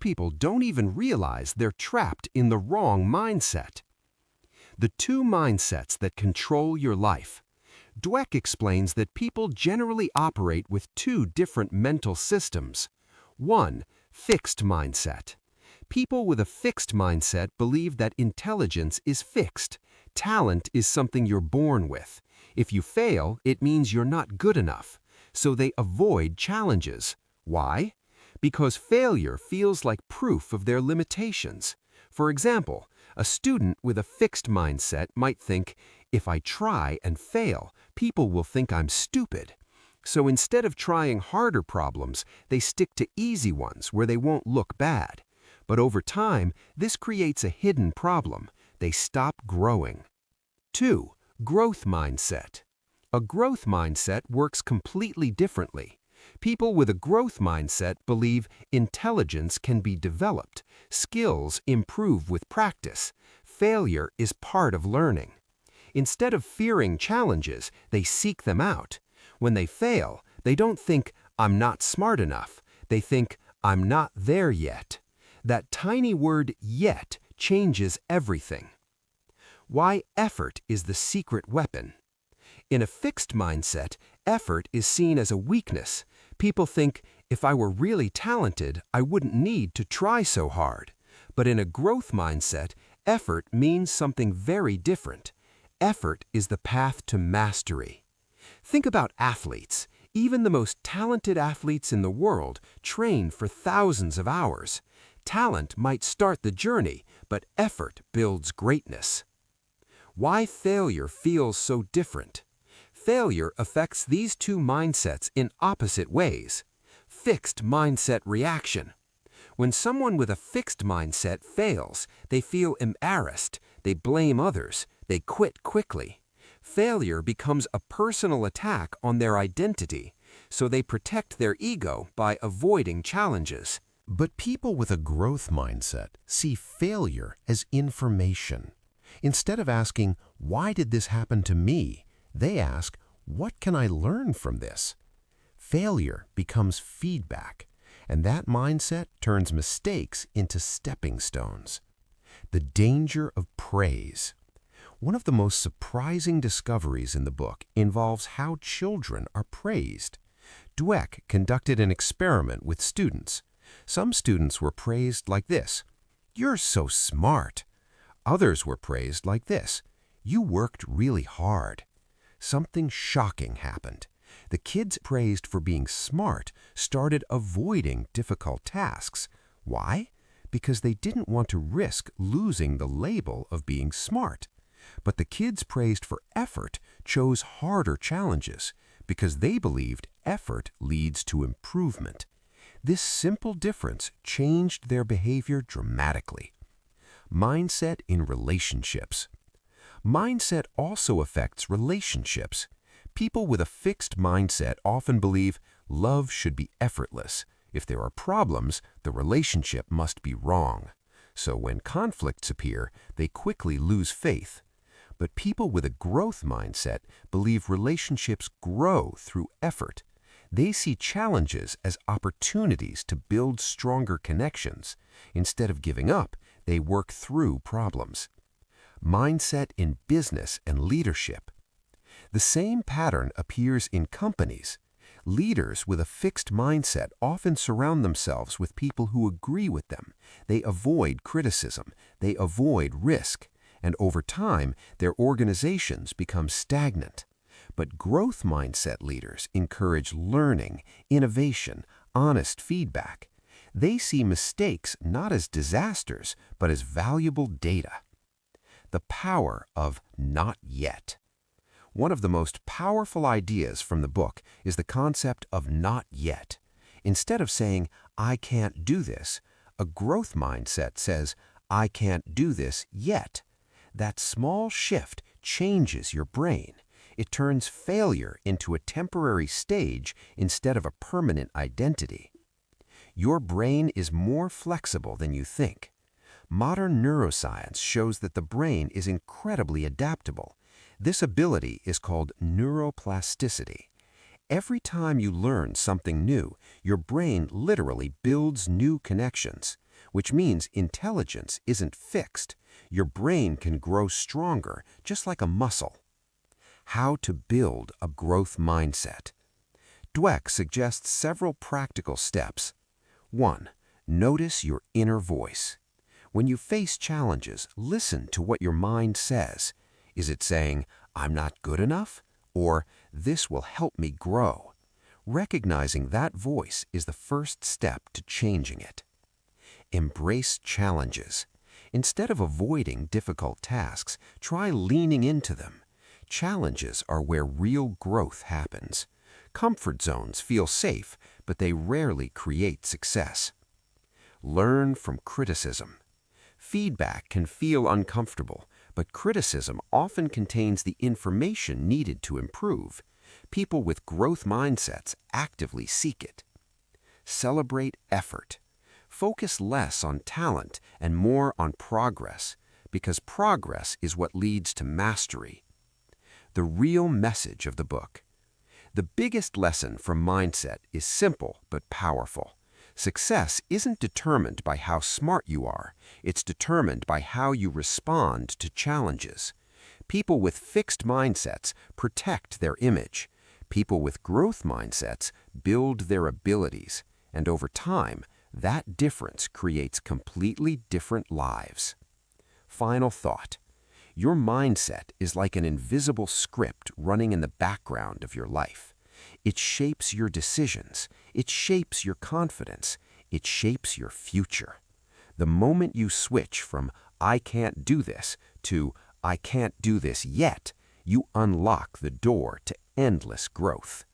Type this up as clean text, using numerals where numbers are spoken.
people don't even realize they're trapped in the wrong mindset. The two mindsets that control your life. Dweck explains that people generally operate with two different mental systems. 1. Fixed mindset. People with a fixed mindset believe that intelligence is fixed. Talent is something you're born with. If you fail, it means you're not good enough. So they avoid challenges. Why? Because failure feels like proof of their limitations. For example, a student with a fixed mindset might think, if I try and fail, people will think I'm stupid. So instead of trying harder problems, they stick to easy ones where they won't look bad. But over time, this creates a hidden problem. They stop growing. 2. Growth mindset. A growth mindset works completely differently. People with a growth mindset believe intelligence can be developed, skills improve with practice, failure is part of learning. Instead of fearing challenges, they seek them out. When they fail, they don't think, I'm not smart enough. They think, I'm not there yet. That tiny word yet changes everything. Why effort is the secret weapon. In a fixed mindset, effort is seen as a weakness. People think, if I were really talented, I wouldn't need to try so hard. But in a growth mindset, effort means something very different. Effort is the path to mastery. Think about athletes. Even the most talented athletes in the world train for thousands of hours. Talent might start the journey, but effort builds greatness. Why failure feels so different. Failure affects these two mindsets in opposite ways. Fixed mindset reaction. When someone with a fixed mindset fails, they feel embarrassed, they blame others, they quit quickly. Failure becomes a personal attack on their identity, so they protect their ego by avoiding challenges. But people with a growth mindset see failure as information. Instead of asking, why did this happen to me? They ask, what can I learn from this? Failure becomes feedback, and that mindset turns mistakes into stepping stones. The danger of praise. One of the most surprising discoveries in the book involves how children are praised. Dweck conducted an experiment with students. Some students were praised like this, "You're so smart." Others were praised like this, "You worked really hard." Something shocking happened. The kids praised for being smart started avoiding difficult tasks. Why? Because they didn't want to risk losing the label of being smart. But the kids praised for effort chose harder challenges because they believed effort leads to improvement. This simple difference changed their behavior dramatically. Mindset in relationships. Mindset also affects relationships. People with a fixed mindset often believe love should be effortless. If there are problems, the relationship must be wrong. So when conflicts appear, they quickly lose faith. But people with a growth mindset believe relationships grow through effort. They see challenges as opportunities to build stronger connections. Instead of giving up, they work through problems. Mindset in business and leadership. The same pattern appears in companies. Leaders with a fixed mindset often surround themselves with people who agree with them. They avoid criticism. They avoid risk. And over time, their organizations become stagnant. But growth mindset leaders encourage learning, innovation, honest feedback. They see mistakes not as disasters, but as valuable data. The power of not yet. One of the most powerful ideas from the book is the concept of not yet. Instead of saying, I can't do this, a growth mindset says, I can't do this yet. That small shift changes your brain. It turns failure into a temporary stage instead of a permanent identity. Your brain is more flexible than you think. Modern neuroscience shows that the brain is incredibly adaptable. This ability is called neuroplasticity. Every time you learn something new, your brain literally builds new connections. which means intelligence isn't fixed. Your brain can grow stronger, just like a muscle. How to build a growth mindset. Dweck suggests several practical steps. 1. Notice your inner voice. When you face challenges, listen to what your mind says. Is it saying, "I'm not good enough?" or "This will help me grow"? Recognizing that voice is the first step to changing it. Embrace challenges. Instead of avoiding difficult tasks, try leaning into them. Challenges are where real growth happens. Comfort zones feel safe, but they rarely create success. Learn from criticism. Feedback can feel uncomfortable, but criticism often contains the information needed to improve. People with growth mindsets actively seek it. Celebrate effort. Focus less on talent and more on progress, because progress is what leads to mastery. The real message of the book. The biggest lesson from mindset is simple but powerful. Success isn't determined by how smart you are. It's determined by how you respond to challenges. People with fixed mindsets protect their image. People with growth mindsets build their abilities. And over time, that difference creates completely different lives. Final thought. Your mindset is like an invisible script running in the background of your life. It shapes your decisions. It shapes your confidence. It shapes your future. The moment you switch from "I can't do this" to "I can't do this yet," you unlock the door to endless growth.